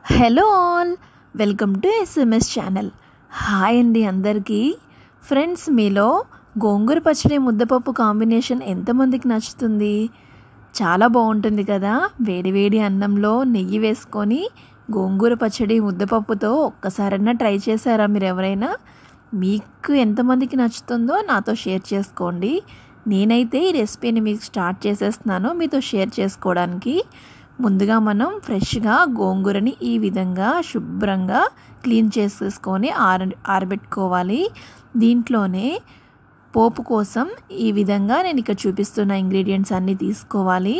Hello all, welcome to SMS channel. Hi అండి అందరికీ. Friends, మీలో గోంగూర పచ్చడి ముద్దపప్పు కాంబినేషన్ ఎంతమందికి నచ్చుతుంది? చాలా బాగుంటుంది కదా. వేడివేడి అన్నంలో నెయ్యి వేసుకొని గోంగూర పచ్చడి ముద్దపప్పుతో ఒక్కసారైనా ట్రై చేశారా మీరు ఎవరైనా? మీకు ఎంతమందికి నచ్చుతుందో నాతో షేర్ చేసుకోండి. నేనైతే ఈ రెసిపీని మీకు స్టార్ట్ చేసేస్తున్నాను మీతో షేర్ చేసుకోవడానికి. ముందుగా మనం ఫ్రెష్గా గోంగూరని ఈ విధంగా శుభ్రంగా క్లీన్ చేసేసుకొని ఆరబెట్టుకోవాలి. దీంట్లోనే పోపు కోసం ఈ విధంగా నేను ఇక్కడ చూపిస్తున్న ఇంగ్రీడియంట్స్ అన్నీ తీసుకోవాలి.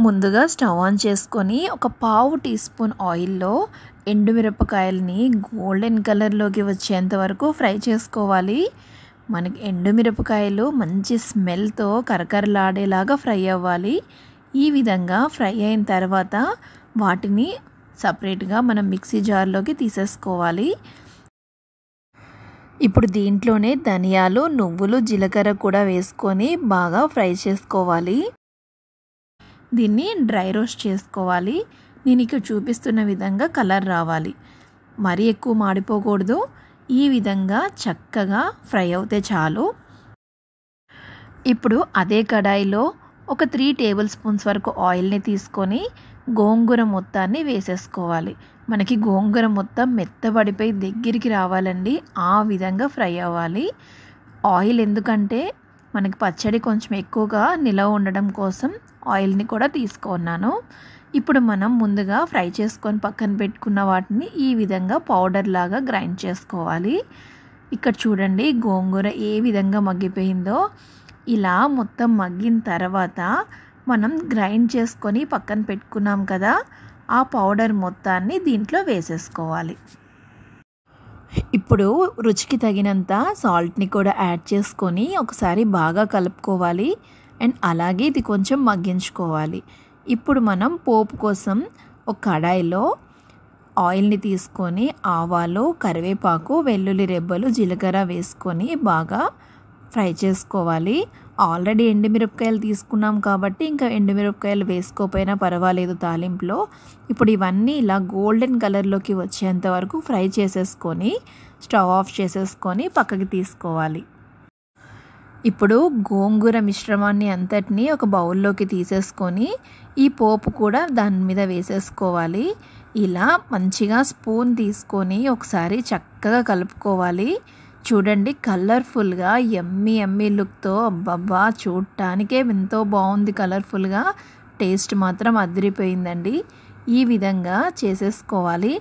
ముందుగా స్టవ్ ఆన్ చేసుకొని ఒక పావు టీ స్పూన్ ఆయిల్లో ఎండుమిరపకాయలని గోల్డెన్ కలర్లోకి వచ్చేంత వరకు ఫ్రై చేసుకోవాలి. మనకి ఎండుమిరపకాయలు మంచి స్మెల్తో కరకరలాడేలాగా ఫ్రై అవ్వాలి. ఈ విధంగా ఫ్రై అయిన తర్వాత వాటిని సపరేట్గా మనం మిక్సీ జార్లోకి తీసేసుకోవాలి. ఇప్పుడు దీంట్లోనే ధనియాలు, నువ్వులు, జీలకర్ర కూడా వేసుకొని బాగా ఫ్రై చేసుకోవాలి. దీన్ని డ్రై రోస్ట్ చేసుకోవాలి. నేను ఇక్కడ చూపిస్తున్న విధంగా కలర్ రావాలి, మరీ ఎక్కువ మాడిపోకూడదు. ఈ విధంగా చక్కగా ఫ్రై అవుతే చాలు. ఇప్పుడు అదే కడాయిలో ఒక 3 టేబుల్ స్పూన్స్ వరకు ఆయిల్ని తీసుకొని గోంగూర మొత్తాన్ని వేసేసుకోవాలి. మనకి గోంగూర మొత్తం మెత్తబడిపోయి దగ్గరికి రావాలండి, ఆ విధంగా ఫ్రై అవ్వాలి. ఆయిల్ ఎందుకంటే మనకి పచ్చడి కొంచెం ఎక్కువగా నిలవ ఉండడం కోసం ఆయిల్ని కూడా తీసుకున్నాను. ఇప్పుడు మనం ముందుగా ఫ్రై చేసుకొని పక్కన పెట్టుకున్న వాటిని ఈ విధంగా పౌడర్ లాగా గ్రైండ్ చేసుకోవాలి. ఇక్కడ చూడండి గోంగూర ఏ విధంగా మగ్గిపోయిందో. ఇలా మొత్తం మగ్గిన తర్వాత మనం గ్రైండ్ చేసుకొని పక్కన పెట్టుకున్నాం కదా, ఆ పౌడర్ మొత్తాన్ని దీంట్లో వేసేసుకోవాలి. ఇప్పుడు రుచికి తగినంత సాల్ట్ని కూడా యాడ్ చేసుకొని ఒకసారి బాగా కలుపుకోవాలి. అండ్ అలాగే ఇది కొంచెం మగ్గించుకోవాలి. ఇప్పుడు మనం పోపు కోసం ఒక కడాయిలో ఆయిల్ని తీసుకొని ఆవాలు, కరివేపాకు, వెల్లుల్లి రెబ్బలు, జీలకర్ర వేసుకొని బాగా ఫ్రై చేసుకోవాలి. ఆల్రెడీ ఎండుమిరపకాయలు తీసుకున్నాం కాబట్టి ఇంకా ఎండుమిరపకాయలు వేసుకోకపోయినా పర్వాలేదు తాలింపులో. ఇప్పుడు ఇవన్నీ ఇలా గోల్డెన్ కలర్లోకి వచ్చేంత వరకు ఫ్రై చేసేసుకొని స్టవ్ ఆఫ్ చేసేసుకొని పక్కకి తీసుకోవాలి. ఇప్పుడు గోంగూర మిశ్రమాన్ని అంతటినీ ఒక బౌల్లోకి తీసేసుకొని ఈ పోపు కూడా దాని మీద వేసేసుకోవాలి. ఇలా మంచిగా స్పూన్ తీసుకొని ఒకసారి చక్కగా కలుపుకోవాలి. చూడండి కలర్ఫుల్గా యమ్మీ లుక్తో, అబ్బబ్బా చూడటానికే ఎంతో బాగుంది కలర్ఫుల్గా. టేస్ట్ మాత్రం అదిరిపోయిందండి. ఈ విధంగా చేసేసుకోవాలి.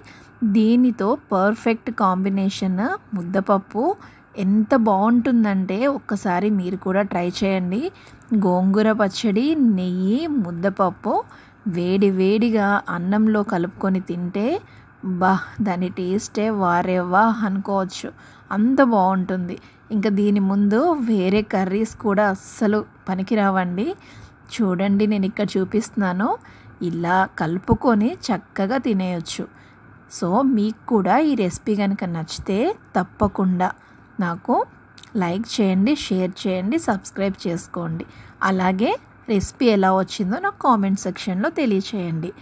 దీనితో పర్ఫెక్ట్ కాంబినేషన్ ముద్దపప్పు ఎంత బాగుంటుందంటే ఒక్కసారి మీరు కూడా ట్రై చేయండి. గోంగూర పచ్చడి, నెయ్యి, ముద్దపప్పు వేడి వేడిగా అన్నంలో కలుపుకొని తింటే దాని టేస్టే వారేవా అనుకోవచ్చు, అంత బాగుంటుంది. ఇంకా దీని ముందు వేరే కర్రీస్ కూడా అస్సలు పనికిరావండి. చూడండి నేను ఇక్కడ చూపిస్తున్నాను, ఇలా కలుపుకొని చక్కగా తినేయచ్చు. సో మీకు కూడా ఈ రెసిపీ కనుక నచ్చితే తప్పకుండా నాకు లైక్ చేయండి, షేర్ చేయండి, సబ్స్క్రైబ్ చేసుకోండి. అలాగే రెసిపీ ఎలా వచ్చిందో నాకు కామెంట్ సెక్షన్లో తెలియచేయండి.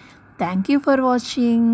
Thank you for watching.